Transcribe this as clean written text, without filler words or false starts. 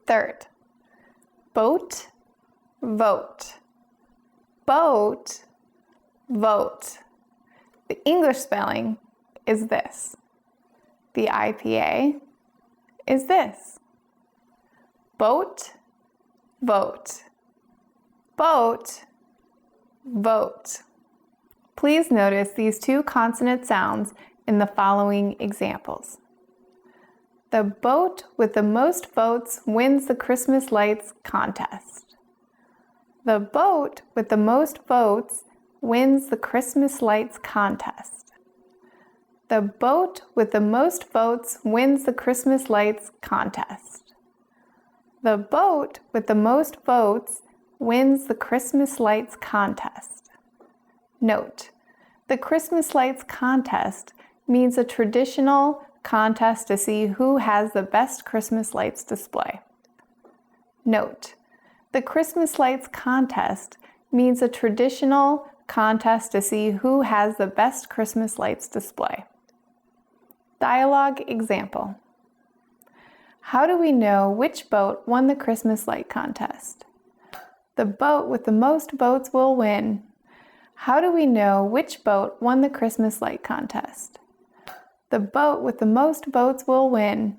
Third, boat, vote. Boat, vote. The English spelling is this. The IPA is this. Boat, vote. Boat, vote. Please notice these two consonant sounds in the following examples. The boat with the most votes wins the Christmas lights contest. The boat with the most votes wins the Christmas lights contest. The boat with the most votes wins the Christmas lights contest. The boat with the most votes wins the Christmas lights contest. Note, the Christmas lights contest means a traditional contest to see who has the best Christmas lights display. Note, the Christmas lights contest means a traditional contest to see who has the best Christmas lights display. Dialogue example. How do we know which boat won the Christmas light contest? The boat with the most votes will win. How do we know which boat won the Christmas light contest? The boat with the most votes will win.